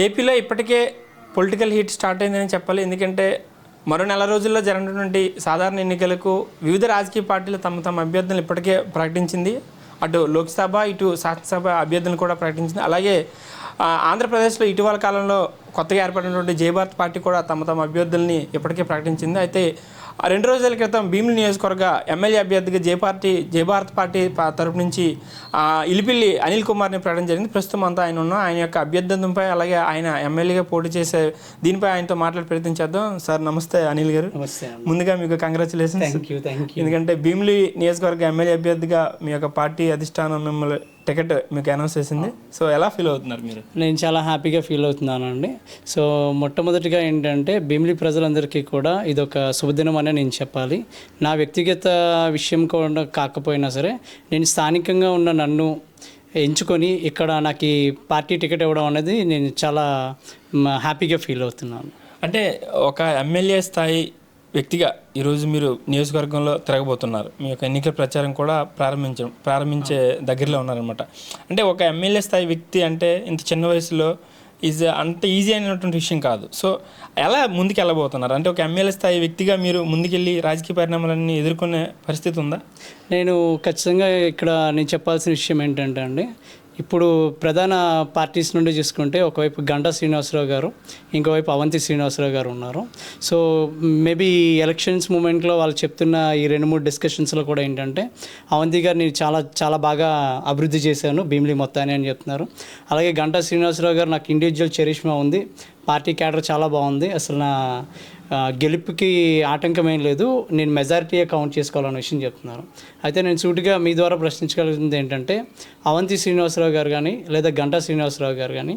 ఏపీలో ఇప్పటికే political heat start అయిందని చెప్పాలి. ఎందుకంటే మరో నెల రోజుల్లో జరగనున్నటువంటి సాధారణ ఎన్నికలకు వివిధ రాజకీయ పార్టీలు తమ తమ అభ్యర్థులను ఇప్పటికే ప్రకటించింది. అటు లోక్సభ ఇటు శాసనసభ అభ్యర్థులను కూడా ప్రకటించింది. అలాగే ఆంధ్రప్రదేశ్లో ఇటీవల కాలంలో కొత్తగా ఏర్పడినటువంటి జయభారత్ పార్టీ కూడా తమ తమ అభ్యర్థుల్ని ఇప్పటికే ప్రకటించింది. అయితే 2 రోజుల క్రితం భీమిలి నియోజకవర్గ ఎమ్మెల్యే అభ్యర్థిగా జయభారత్ పార్టీ తరపు నుంచి ఇలిపిల్లి అనిల్ కుమార్ని ప్రకటన జరిగింది. ప్రస్తుతం అంతా ఆయన యొక్క అభ్యర్థిత్వంపై అలాగే ఆయన ఎమ్మెల్యేగా పోటీ చేసే దీనిపై ఆయనతో మాట్లాడి ప్రయత్నం చేద్దాం. సార్ నమస్తే అనిల్ గారు. ముందుగా మీకు కంగ్రాచులేషన్స్. ఎందుకంటే భీమిలి నియోజకవర్గ ఎమ్మెల్యే అభ్యర్థిగా మీ యొక్క పార్టీ అధిష్టానం మిమ్మల్ని టికెట్ మీకు అనౌన్స్ చేసింది. సో ఎలా ఫీల్ అవుతున్నారు మీరు? నేను చాలా హ్యాపీగా ఫీల్ అవుతున్నానండి. సో మొట్టమొదటిగా ఏంటంటే భీమిలి ప్రజలందరికీ కూడా ఇదొక శుభదినం అనే నేను చెప్పాలి. నా వ్యక్తిగత విషయం కూడా కాకపోయినా సరే నేను స్థానికంగా ఉన్న నన్ను ఎంచుకొని ఇక్కడ నాకు ఈ పార్టీ టికెట్ ఇవ్వడం అనేది నేను చాలా హ్యాపీగా ఫీల్ అవుతున్నాను. అంటే ఒక ఎమ్మెల్యే స్థాయి వ్యక్తిగా ఈరోజు మీరు నియోజకవర్గంలో తిరగబోతున్నారు. మీ యొక్క ఎన్నికల ప్రచారం కూడా ప్రారంభించే దగ్గరలో ఉన్నారనమాట. అంటే ఒక ఎమ్మెల్యే స్థాయి వ్యక్తి అంటే ఇంత చిన్న వయసులో అంత ఈజీ అయినటువంటి విషయం కాదు. సో ఎలా ముందుకు వెళ్ళబోతున్నారు? అంటే ఒక ఎమ్మెల్యే స్థాయి వ్యక్తిగా మీరు ముందుకెళ్ళి రాజకీయ పరిణామాలన్నీ ఎదుర్కొనే పరిస్థితి ఉందా? నేను ఖచ్చితంగా ఇక్కడ నేను చెప్పాల్సిన విషయం ఏంటంటే అండి, ఇప్పుడు ప్రధాన పార్టీస్ నుండి చూసుకుంటే ఒకవైపు గంటా శ్రీనివాసరావు గారు, ఇంకోవైపు అవంతి శ్రీనివాసరావు గారు ఉన్నారు. సో మేబీ ఎలక్షన్స్ మూమెంట్లో వాళ్ళు చెప్తున్న ఈ 2-3 డిస్కషన్స్లో కూడా ఏంటంటే అవంతి గారు నేను చాలా చాలా బాగా అభివృద్ధి చేశాను భీమిలి మొత్తాన్ని అని చెప్తున్నారు. అలాగే గంటా శ్రీనివాసరావు గారు నాకు ఇండివిజువల్ చరిష్మా ఉంది, పార్టీ క్యాడర్ చాలా బాగుంది, అసలు నా గెలుపుకి ఆటంకం ఏం లేదు, నేను మెజారిటీయే కౌంట్ చేసుకోవాలనే విషయం చెప్తున్నారు. అయితే నేను సూటిగా మీ ద్వారా ప్రశ్నించగలిగింది ఏంటంటే అవంతి శ్రీనివాసరావు గారు కానీ లేదా గంటా శ్రీనివాసరావు గారు కానీ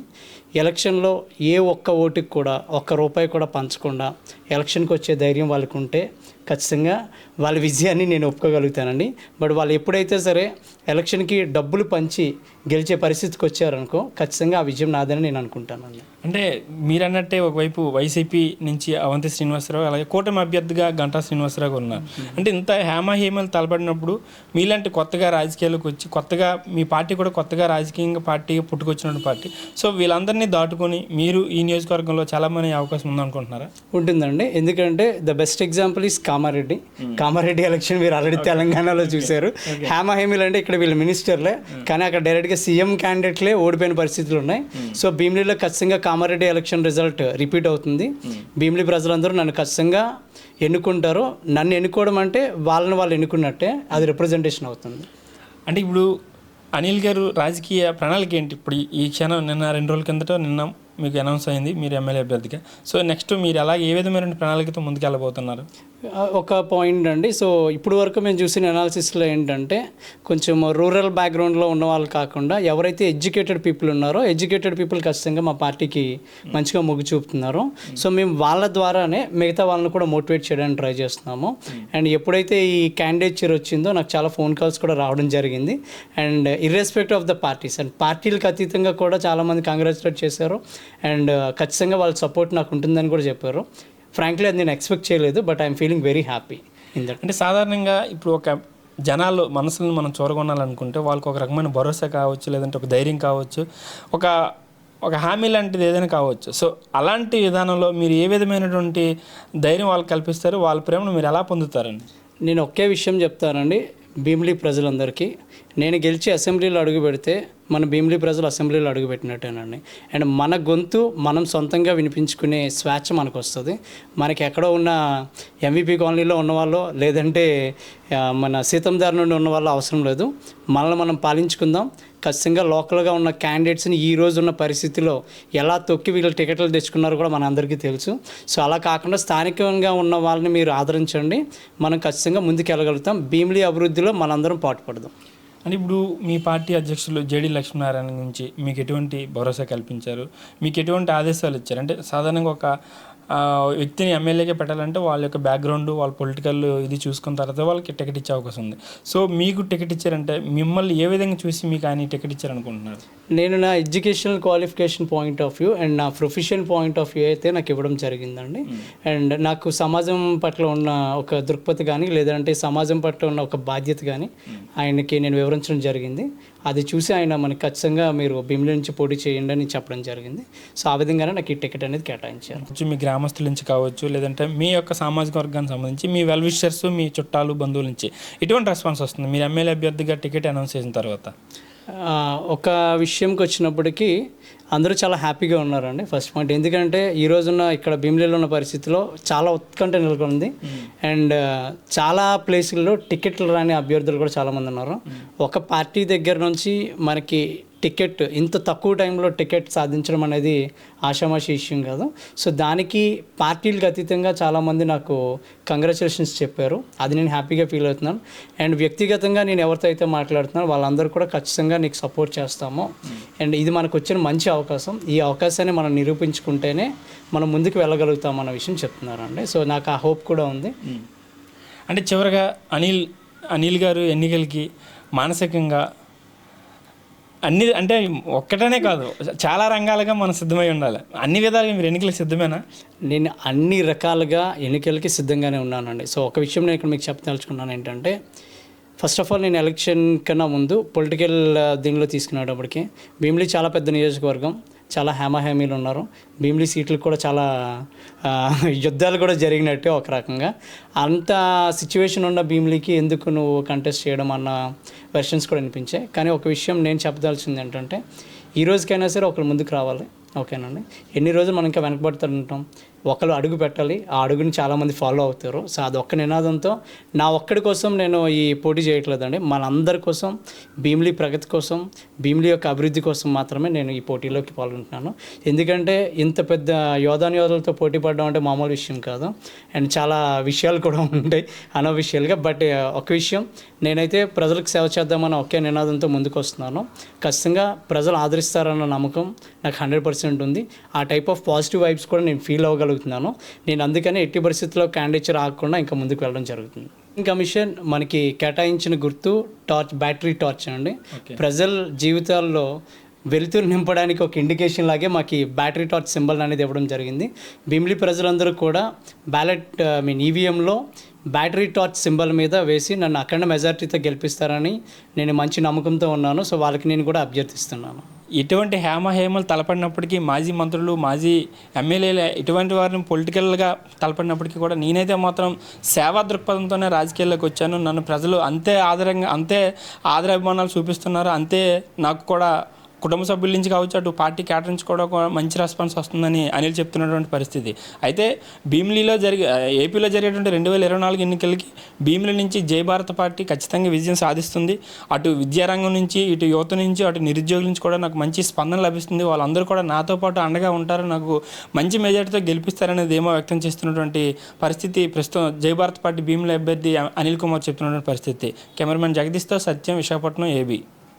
ఎలక్షన్లో ఏ ఒక్క ఓటుకి కూడా ₹1 కూడా పంచకుండా ఎలక్షన్కి వచ్చే ధైర్యం వాళ్ళకు ఉంటే ఖచ్చితంగా వాళ్ళ విజయాన్ని నేను ఒప్పుకోగలుగుతానండి. బట్ వాళ్ళు ఎప్పుడైతే సరే ఎలక్షన్కి డబ్బులు పంచి గెలిచే పరిస్థితికి వచ్చారనుకో ఖచ్చితంగా ఆ విజయం నాదని నేను అనుకుంటానండి. అంటే మీరన్నట్టే ఒకవైపు వైసీపీ నుంచి అవంతి శ్రీనివాసరావు అలాగే కూటమి అభ్యర్థిగా గంటా శ్రీనివాసరావు ఉన్నారు. అంటే ఇంత హేమహేమలు తలపడినప్పుడు మీలాంటి కొత్తగా రాజకీయాలకు వచ్చి కొత్తగా మీ పార్టీ కూడా కొత్తగా రాజకీయంగా పార్టీగా పుట్టుకొచ్చిన పార్టీ, సో వీళ్ళందరినీ దాటుకొని మీరు ఈ నియోజకవర్గంలో చాలామంది అవకాశం ఉందనుకుంటున్నారా? ఉంటుందండి. ఎందుకంటే the best example is Kamareddy election మీరు ఆల్రెడీ తెలంగాణలో చూశారు. హేమహేమిలు అంటే ఇక్కడ వీళ్ళు మినిస్టర్లే, కానీ అక్కడ డైరెక్ట్గా సీఎం క్యాండిడేట్లే ఓడిపోయిన పరిస్థితులు ఉన్నాయి. సో భీమిలిలో ఖచ్చితంగా కామారెడ్డి ఎలక్షన్ రిజల్ట్ రిపీట్ అవుతుంది. భీమిలి ప్రజలందరూ నన్ను ఖచ్చితంగా ఎన్నుకుంటారు. నన్ను ఎన్నుకోవడం అంటే వాళ్ళని వాళ్ళు ఎన్నుకున్నట్టే, అది రిప్రజెంటేషన్ అవుతుంది. అంటే ఇప్పుడు అనిల్ గారు రాజకీయ ప్రణాళిక ఏంటి? ఇప్పుడు ఈ క్షణం నిన్న 2 రోజుల కిందట మీకు అనౌన్స్ అయింది మీరు ఎమ్మెల్యే అభ్యర్థిగా. సో నెక్స్ట్ మీరు ఏ విధమైన ప్రణాళికతో ముందుకు వెళ్ళబోతున్నారు? ఒక పాయింట్ అండి. సో ఇప్పుడు వరకు మేము చూసిన అనాలిసిస్లో ఏంటంటే కొంచెం రూరల్ బ్యాక్గ్రౌండ్లో ఉన్న వాళ్ళు కాకుండా ఎవరైతే ఎడ్యుకేటెడ్ పీపుల్ ఉన్నారో ఎడ్యుకేటెడ్ పీపుల్ ఖచ్చితంగా మా పార్టీకి మంచిగా మొగ్గు చూపుతున్నారు. సో మేము వాళ్ళ ద్వారానే మిగతా వాళ్ళని కూడా మోటివేట్ చేయడానికి ట్రై చేస్తున్నాము. అండ్ ఎప్పుడైతే ఈ క్యాండిడేచర్ వచ్చిందో నాకు చాలా ఫోన్ కాల్స్ కూడా రావడం జరిగింది. And irrespective of the parties and పార్టీలకు అతీతంగా కూడా చాలామంది కంగ్రాచులేట్ చేశారు. అండ్ ఖచ్చితంగా వాళ్ళ సపోర్ట్ నాకు ఉంటుందని కూడా చెప్పారు. ఫ్రాంక్లీ అది నేను ఎక్స్పెక్ట్ చేయలేదు, but I'm feeling very happy in that. అంటే సాధారణంగా ఇప్పుడు ఒక జనాలు మనసులను మనం చూరగొనాలనుకుంటే వాళ్ళకి ఒక రకమైన భరోసా కావచ్చు, లేదంటే ఒక ధైర్యం కావచ్చు, ఒక హామీ లాంటిది ఏదైనా కావచ్చు. సో అలాంటి విధానంలో మీరు ఏ విధమైనటువంటి ధైర్యం వాళ్ళకి కల్పిస్తారు? వాళ్ళ ప్రేమను మీరు ఎలా పొందుతారండి? నేను ఒకే విషయం చెప్తానండి భీమిలి ప్రజలందరికీ, నేను గెలిచి అసెంబ్లీలో అడుగు పెడితే మన భీమిలి ప్రజలు అసెంబ్లీలో అడుగుపెట్టినట్టేనండి. అండ్ మన గొంతు మనం సొంతంగా వినిపించుకునే స్వేచ్ఛ మనకు వస్తుంది. మనకి ఎక్కడో ఉన్న ఎంవిపి కాలనీలో ఉన్నవాళ్ళు లేదంటే మన సీతందార్ నుండి ఉన్న వాళ్ళు అవసరం లేదు. మనల్ని మనం పాలించుకుందాం. ఖచ్చితంగా లోకల్గా ఉన్న క్యాండిడేట్స్ని ఈ రోజు ఉన్న పరిస్థితిలో ఎలా తొక్కి వీళ్ళు టికెట్లు తెచ్చుకున్నారో కూడా మన అందరికీ తెలుసు. సో అలా కాకుండా స్థానికంగా ఉన్న వాళ్ళని మీరు ఆదరించండి, మనం ఖచ్చితంగా ముందుకు వెళ్ళగలుగుతాం. భీమిలి అభివృద్ధిలో మనందరం పాటుపడదాం. అని ఇప్పుడు మీ పార్టీ అధ్యక్షులు జేడి లక్ష్మీనారాయణ నుంచి మీకు ఎటువంటి భరోసా కల్పించారు? మీకు ఎటువంటి ఆదేశాలు ఇచ్చారు? అంటే సాధారణంగా ఒక వ్యక్తిని ఎమ్మెల్యేగా పెట్టాలంటే వాళ్ళ యొక్క బ్యాక్గ్రౌండ్, వాళ్ళ పొలిటికల్ ఇది చూసుకున్న తర్వాత వాళ్ళకి టికెట్ ఇచ్చే అవకాశం ఉంది. సో మీకు టికెట్ ఇచ్చారంటే మిమ్మల్ని ఏ విధంగా చూసి మీకు ఆయన టికెట్ ఇచ్చారనుకుంటున్నారు? నేను నా educational qualification point of view and నా ప్రొఫెషన్ పాయింట్ ఆఫ్ వ్యూ అయితే నాకు ఇవ్వడం జరిగిందండి. అండ్ నాకు సమాజం పట్ల ఉన్న ఒక దృక్పథి కానీ లేదంటే సమాజం పట్ల ఉన్న ఒక బాధ్యత కానీ ఆయనకి నేను వివరించడం జరిగింది. అది చూసి ఆయన మనకి ఖచ్చితంగా మీరు భీమిలి నుంచి పోటీ చేయండి అని చెప్పడం జరిగింది. సో ఆ విధంగానే నాకు ఈ టికెట్ అనేది కేటాయించారు. మీ గ్రామస్తుల నుంచి కావచ్చు, లేదంటే మీ యొక్క సామాజిక వర్గానికి సంబంధించి మీ వెల్ విషర్స్, మీ చుట్టాలు, బంధువుల నుంచి ఎటువంటి రెస్పాన్స్ వస్తుంది మీరు ఎమ్మెల్యే అభ్యర్థిగా టికెట్ అనౌన్స్ చేసిన తర్వాత? ఒక విషయంకి వచ్చినప్పటికీ అందరూ చాలా హ్యాపీగా ఉన్నారండి. ఫస్ట్ పాయింట్ ఎందుకంటే ఈ రోజున ఇక్కడ భీమిలిలో ఉన్న పరిస్థితిలో చాలా ఉత్కంఠ నెలకొంది. అండ్ చాలా ప్లేసుల్లో టికెట్లు రాని అభ్యర్థులు కూడా చాలామంది ఉన్నారు. ఒక పార్టీ దగ్గర నుంచి మనకి టికెట్ ఇంత తక్కువ టైంలో టికెట్ సాధించడం అనేది ఆషామాషి విషయం కాదు. సో దానికి పార్టీలకు అతీతంగా చాలామంది నాకు కంగ్రాచులేషన్స్ చెప్పారు. అది నేను హ్యాపీగా ఫీల్ అవుతున్నాను. అండ్ వ్యక్తిగతంగా నేను ఎవరితో అయితే మాట్లాడుతున్నాను వాళ్ళందరూ కూడా ఖచ్చితంగా నీకు సపోర్ట్ చేస్తాము. అండ్ ఇది మనకు వచ్చిన మంచి అవకాశం. ఈ అవకాశాన్ని మనం నిరూపించుకుంటేనే మనం ముందుకు వెళ్ళగలుగుతాం అన్న విషయం చెప్తున్నారండి. సో నాకు ఆ హోప్ కూడా ఉంది. అంటే చివరిగా అనిల్ గారు ఎన్నికలకి మానసికంగా అన్ని అంటే ఒక్కటనే కాదు చాలా రంగాలుగా మనం సిద్ధమై ఉండాలి. అన్ని విధాలుగా మీరు ఎన్నికలకు సిద్ధమేనా? నేను అన్ని రకాలుగా ఎన్నికలకి సిద్ధంగానే ఉన్నానండి. సో ఒక విషయం నేను ఇక్కడ మీకు చెప్పదలుచుకున్నాను ఏంటంటే, ఫస్ట్ ఆఫ్ ఆల్ నేను ఎలక్షన్ కన్నా ముందు పొలిటికల్ దీనిలో తీసుకునేటప్పటికి భీమిలి చాలా పెద్ద నియోజకవర్గం, చాలా హేమాహేమీలు ఉన్నారు. భీమిలి సీట్లు కూడా చాలా యుద్ధాలు కూడా జరిగినట్టే ఒక రకంగా. అంత సిచ్యువేషన్ ఉన్న భీమిలికి ఎందుకు నువ్వు కంటెస్ట్ చేయడం అన్న వెర్షన్స్ కూడా అనిపించాయి. కానీ ఒక విషయం నేను చెప్పదలసింది ఏంటంటే, ఈ రోజుకైనా సరే ఒకరు ముందుకు రావాలి. ఓకేనండి, ఎన్ని రోజులు మనం ఇంకా వెనకబడుతుంటాం. ఒకరు అడుగు పెట్టాలి, ఆ అడుగుని చాలామంది ఫాలో అవుతారు. సో అది ఒక్క నినాదంతో నా ఒక్కడి కోసం నేను ఈ పోటీ చేయట్లేదండి, మనందరి కోసం, భీమిలి ప్రగతి కోసం, భీమిలి యొక్క అభివృద్ధి కోసం మాత్రమే నేను ఈ పోటీలోకి పాల్గొంటున్నాను. ఎందుకంటే ఇంత పెద్ద యోధానుయోధులతో పోటీ పడడం అంటే మామూలు విషయం కాదు. అండ్ చాలా విషయాలు కూడా ఉంటాయి అనఫిషియల్గా. బట్ ఒక విషయం, నేనైతే ప్రజలకు సేవ చేద్దామన్న ఒకే నినాదంతో ముందుకు వస్తున్నాను. ఖచ్చితంగా ప్రజలు ఆదరిస్తారన్న నమ్మకం నాకు 100% ఉంది. ఆ టైప్ ఆఫ్ పాజిటివ్ వైబ్స్ కూడా నేను ఫీల్ అవ్వగలుగుతున్నాను. నేను అందుకనే ఎట్టి పరిస్థితుల్లో క్యాండిడేచర్ ఆగకుండా ఇంకా ముందుకు వెళ్ళడం జరుగుతుంది. కమిషన్ మనకి కేటాయించిన గుర్తు బ్యాటరీ టార్చ్ అండి. ప్రజల జీవితాల్లో వెలుతురు నింపడానికి ఒక ఇండికేషన్ లాగే మాకు బ్యాటరీ టార్చ్ సింబల్ అనేది ఇవ్వడం జరిగింది. భీమిలి ప్రజలందరూ కూడా ఈవీఎంలో బ్యాటరీ టార్చ్ సింబల్ మీద వేసి నన్ను అఖండ మెజారిటీతో గెలిపిస్తారని నేను మంచి నమ్మకంతో ఉన్నాను. సో వాళ్ళకి నేను కూడా అభ్యర్థిస్తున్నాను. ఇటువంటి హేమలు తలపడినప్పటికీ మాజీ మంత్రులు, మాజీ ఎమ్మెల్యేలు ఇటువంటి వారిని పొలిటికల్గా తలపడినప్పటికీ కూడా నేనైతే మాత్రం సేవా దృక్పథంతోనే రాజకీయాల్లోకి వచ్చాను. నన్ను ప్రజలు అంతే ఆదరాభిమానాలు చూపిస్తున్నారు. అంతే నాకు కూడా కుటుంబ సభ్యుల నుంచి కావచ్చు, అటు పార్టీ క్యాడర్ నుంచి కూడా మంచి రెస్పాన్స్ వస్తుందని అనిల్ చెప్తున్నటువంటి పరిస్థితి. అయితే ఏపీలో జరిగేటువంటి 2024 ఎన్నికలకి భీమిలి నుంచి జై భారత పార్టీ ఖచ్చితంగా విజయం సాధిస్తుంది. అటు విద్యారంగం నుంచి, ఇటు యువత నుంచి, అటు నిరుద్యోగుల నుంచి కూడా నాకు మంచి స్పందన లభిస్తుంది. వాళ్ళందరూ కూడా నాతో పాటు అండగా ఉంటారు, నాకు మంచి మెజార్టీతో గెలిపిస్తారనేది ఏమో వ్యక్తం చేస్తున్నటువంటి పరిస్థితి ప్రస్తుతం జై భారత పార్టీ భీమిలి అభ్యర్థి అనిల్ కుమార్ చెప్తున్నటువంటి పరిస్థితి. కెమెరామెన్ జగదీష్తో సత్యం, విశాఖపట్నం, ఏబీ.